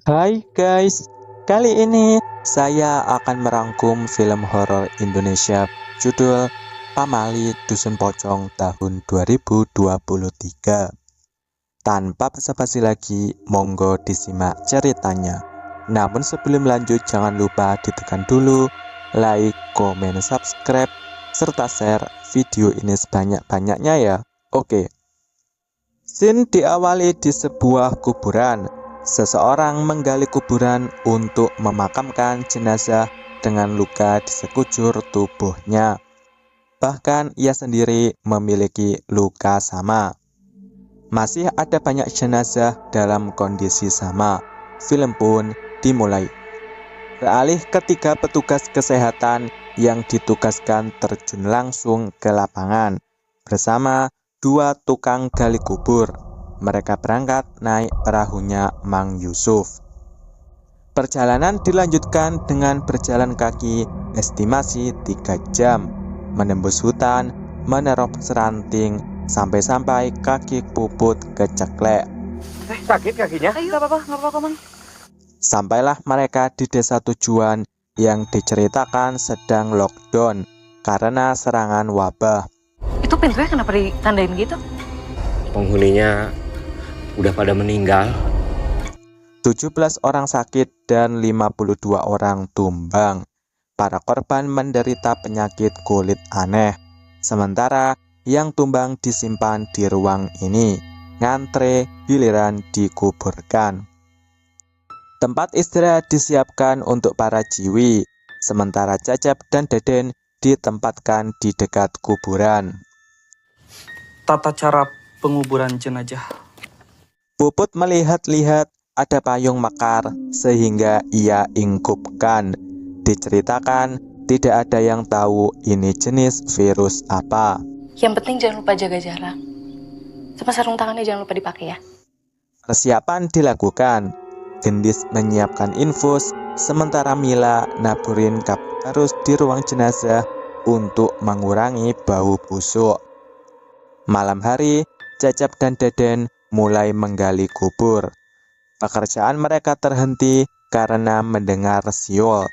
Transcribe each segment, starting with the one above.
Hai guys, kali ini saya akan merangkum film horor Indonesia judul Pamali Dusun Pocong tahun 2023. Tanpa basa-basi lagi, monggo disimak ceritanya. Namun sebelum lanjut jangan lupa ditekan dulu like, komen, subscribe, serta share video ini sebanyak-banyaknya ya. Oke. Scene diawali di sebuah kuburan. Seseorang menggali kuburan untuk memakamkan jenazah dengan luka di sekujur tubuhnya. Bahkan ia sendiri memiliki luka sama. Masih ada banyak jenazah dalam kondisi sama. Film pun dimulai. Beralih ketiga petugas kesehatan yang ditugaskan terjun langsung ke lapangan bersama dua tukang gali kubur. Mereka berangkat naik perahunya Mang Yusuf. Perjalanan dilanjutkan dengan berjalan kaki estimasi 3 jam, menembus hutan, menerobos ranting, sampai-sampai kaki Puput keceklek. Sakit kakinya? Ayo, nggak apa-apa, Mang. Sampailah mereka di desa tujuan yang diceritakan sedang lockdown karena serangan wabah. Itu pintunya kenapa ditandain gitu? Penghuninya udah pada meninggal. 17 orang sakit dan 52 orang tumbang. Para korban menderita penyakit kulit aneh. Sementara yang tumbang disimpan di ruang ini, ngantre giliran dikuburkan. Tempat istirahat disiapkan untuk para jiwi, sementara Cecep dan Deden ditempatkan di dekat kuburan. Tata cara penguburan jenazah. Puput melihat-lihat ada payung mekar sehingga ia ingkupkan. Diceritakan tidak ada yang tahu ini jenis virus apa. Yang penting jangan lupa jaga jarak. Sama sarung tangannya jangan lupa dipakai ya. Persiapan dilakukan. Gendis menyiapkan infus, sementara Mila naburin Kaptarus di ruang jenazah untuk mengurangi bau busuk. Malam hari, Cecep dan Deden mulai menggali kubur. Pekerjaan mereka terhenti karena mendengar siul.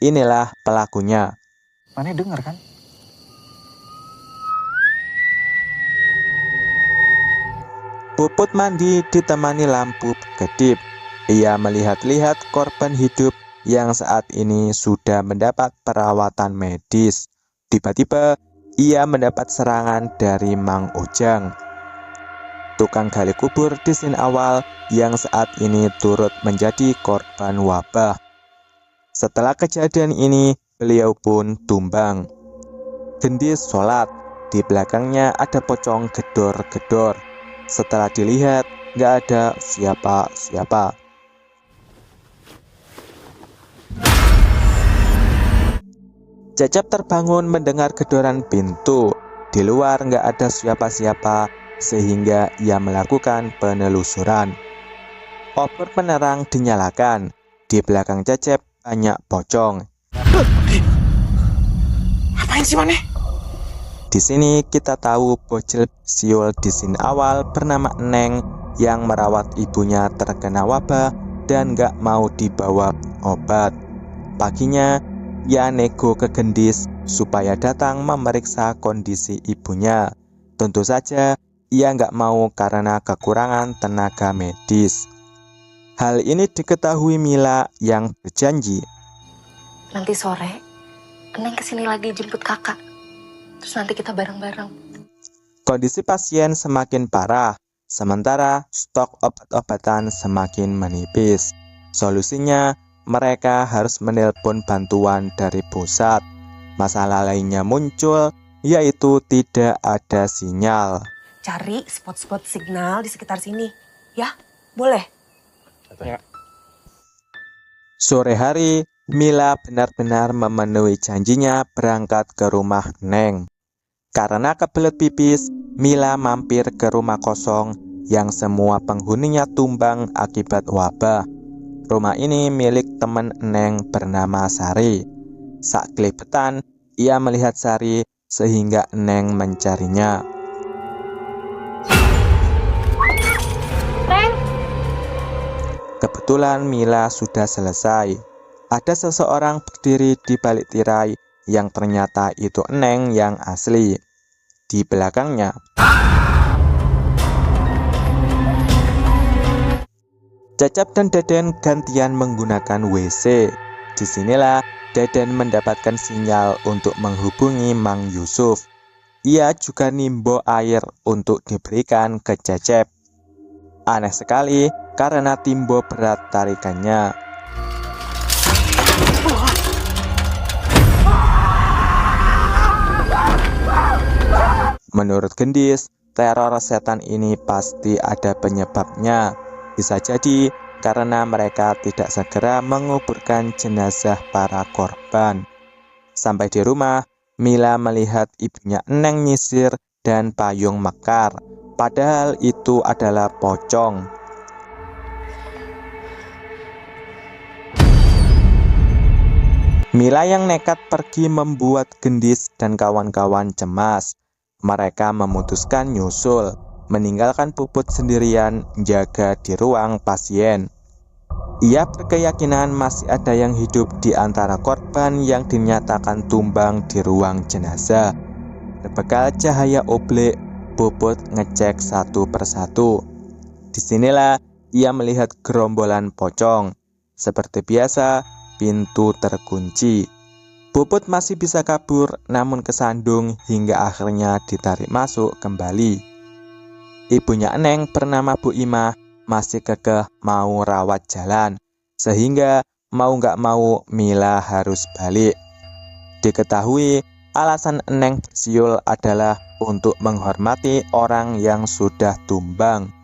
Inilah pelakunya. Mana dengar kan? Puput mandi ditemani lampu kedip. Ia melihat-lihat korban hidup yang saat ini sudah mendapat perawatan medis. Tiba-tiba, ia mendapat serangan dari Mang Ujang, tukang gali kubur di scene awal yang saat ini turut menjadi korban wabah. Setelah kejadian ini, beliau pun tumbang. Gendis sholat, di belakangnya ada pocong gedor-gedor. Setelah dilihat, nggak ada siapa-siapa. Cecep terbangun mendengar gedoran pintu. Di luar nggak ada siapa-siapa, sehingga ia melakukan penelusuran. Obor penerang dinyalakan. Di belakang Cecep banyak pocong. Apain sih Mane? Di sini kita tahu bocil siul di scene awal bernama Neng yang merawat ibunya terkena wabah dan nggak mau dibawa obat. Paginya, ia nego ke Gendis supaya datang memeriksa kondisi ibunya. Tentu saja ia nggak mau karena kekurangan tenaga medis. Hal ini diketahui Mila yang berjanji. Nanti sore, Neng kesini lagi jemput kakak. Terus nanti kita bareng-bareng. Kondisi pasien semakin parah, sementara stok obat-obatan semakin menipis. Solusinya, mereka harus menelpon bantuan dari pusat. Masalah lainnya muncul, yaitu tidak ada sinyal. Cari spot-spot signal di sekitar sini. Ya, boleh? Sore hari, Mila benar-benar memenuhi janjinya berangkat ke rumah Neng. Karena kebelet pipis, Mila mampir ke rumah kosong yang semua penghuninya tumbang akibat wabah. Rumah ini milik teman Neng bernama Sari. Sak kelipetan, ia melihat Sari sehingga Neng mencarinya. Kebetulan Mila sudah selesai. Ada seseorang berdiri di balik tirai yang ternyata itu Eneng yang asli. Di belakangnya, Cecep dan Deden gantian menggunakan WC. Disinilah Deden mendapatkan sinyal untuk menghubungi Mang Yusuf. Ia juga nimbo air untuk diberikan ke Cecep. Aneh sekali karena timbo berat tarikannya. Menurut Gendis, teror setan ini pasti ada penyebabnya. Bisa jadi karena mereka tidak segera menguburkan jenazah para korban. Sampai di rumah, Mila melihat ibunya Eneng nyisir dan payung mekar. Padahal itu adalah pocong. Mila yang nekat pergi membuat Gendis dan kawan-kawan cemas. Mereka memutuskan nyusul, meninggalkan Puput sendirian jaga di ruang pasien. Ia berkeyakinan masih ada yang hidup di antara korban yang dinyatakan tumbang di ruang jenazah. Berbekal cahaya oblek, Puput ngecek satu persatu. Disinilah ia melihat gerombolan pocong. Seperti biasa, pintu terkunci. Puput masih bisa kabur, namun kesandung hingga akhirnya ditarik masuk kembali. Ibunya Eneng bernama Bu Imah masih kekeh mau rawat jalan, sehingga mau gak mau Mila harus balik. Diketahui alasan Eneng bersiul adalah untuk menghormati orang yang sudah tumbang.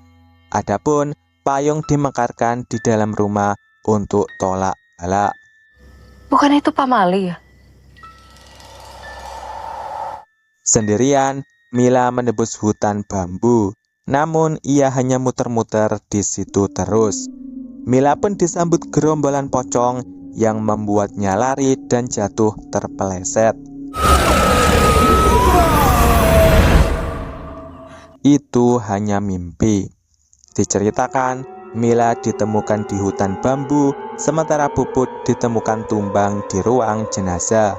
Adapun payung dimekarkan di dalam rumah untuk tolak bala. Bukan itu Pak Mali ya? Sendirian, Mila menebus hutan bambu. Namun ia hanya muter-muter di situ terus. Mila pun disambut gerombolan pocong yang membuatnya lari dan jatuh terpeleset. Itu hanya mimpi. Diceritakan, Mila ditemukan di hutan bambu, sementara Puput ditemukan tumbang di ruang jenazah.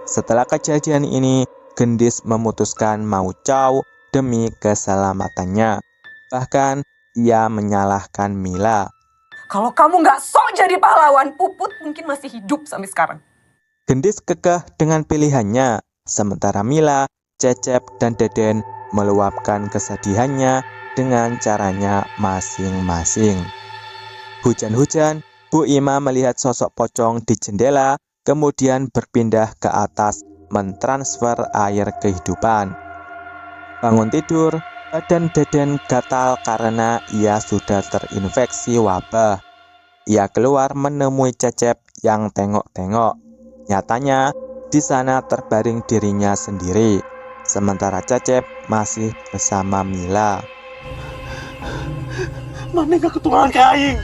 Setelah kejadian ini, Gendis memutuskan mau caw demi keselamatannya. Bahkan ia menyalahkan Mila. Kalau kamu nggak sok jadi pahlawan, Puput mungkin masih hidup sampai sekarang. Gendis kekeh dengan pilihannya, sementara Mila, Cecep, dan Deden meluapkan kesedihannya dengan caranya masing-masing. Hujan-hujan, Bu Ima melihat sosok pocong di jendela, kemudian berpindah ke atas mentransfer air kehidupan. Bangun tidur, badan Deden gatal karena ia sudah terinfeksi wabah. Ia keluar menemui Cecep yang tengok-tengok. Nyatanya, di sana terbaring dirinya sendiri, sementara Cecep masih bersama Mila. Mana gak keturunan kayak aing?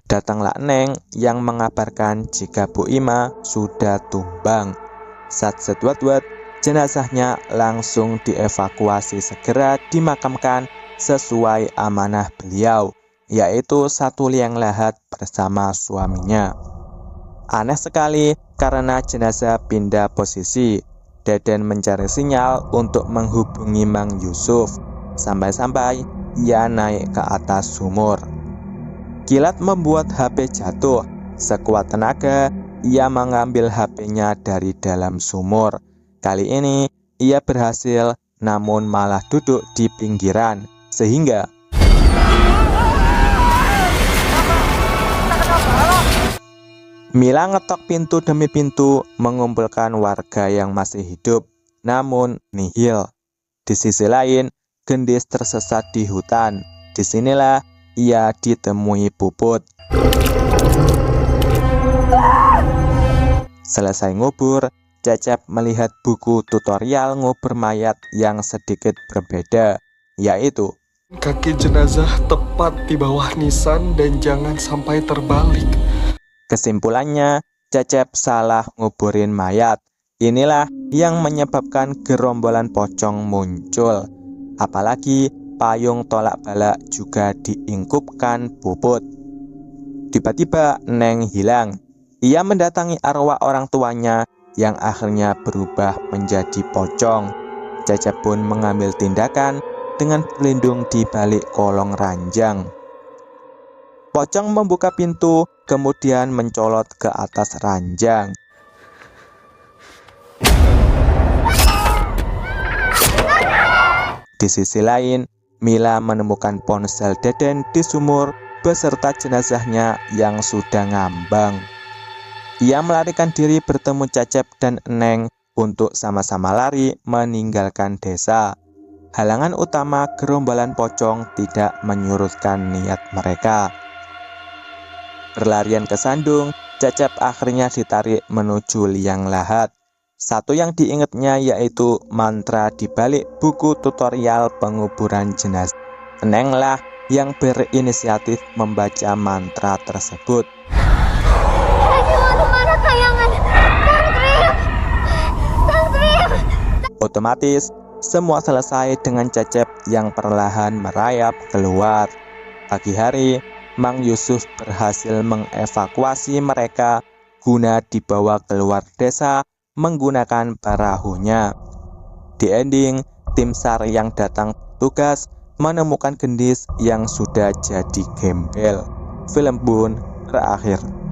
Datanglah Neng yang mengabarkan jika Bu Ima sudah tumbang. Saat sedwat-wat, jenazahnya langsung dievakuasi segera dimakamkan sesuai amanah beliau, yaitu satu liang lahat bersama suaminya. Aneh sekali karena jenazah pindah posisi. Deden mencari sinyal untuk menghubungi Mang Yusuf. Sampai-sampai ia naik ke atas sumur. Kilat membuat HP jatuh. Sekuat tenaga, ia mengambil HP-nya dari dalam sumur. Kali ini, ia berhasil, namun malah duduk di pinggiran, sehingga Mila ngetok pintu demi pintu, mengumpulkan warga yang masih hidup, namun nihil. Di sisi lain, Gendis tersesat di hutan. Disinilah ia ditemui Puput. Selesai ngubur, Cecep melihat buku tutorial ngubur mayat yang sedikit berbeda, yaitu kaki jenazah tepat di bawah nisan dan jangan sampai terbalik. Kesimpulannya, Cecep salah nguburin mayat. Inilah yang menyebabkan gerombolan pocong muncul. Apalagi payung tolak balak juga diingkupkan Puput. Tiba-tiba Neng hilang. Ia mendatangi arwah orang tuanya yang akhirnya berubah menjadi pocong. Cecep pun mengambil tindakan dengan berlindung di balik kolong ranjang. Pocong membuka pintu, kemudian mencolot ke atas ranjang. Di sisi lain, Mila menemukan ponsel Deden di sumur beserta jenazahnya yang sudah ngambang. Ia melarikan diri bertemu Cecep dan Eneng untuk sama-sama lari meninggalkan desa. Halangan utama gerombolan pocong tidak menyurutkan niat mereka. Berlarian ke Sandung, Cecep akhirnya ditarik menuju liang lahat. Satu yang diingatnya yaitu mantra di balik buku tutorial penguburan jenazah. Enenglah yang berinisiatif membaca mantra tersebut. Otomatis, semua selesai dengan Cecep yang perlahan merayap keluar. Pagi hari, Mang Yusuf berhasil mengevakuasi mereka guna dibawa keluar desa menggunakan perahunya. Di ending, tim SAR yang datang tugas menemukan gendis yang sudah jadi gembel. Film pun berakhir.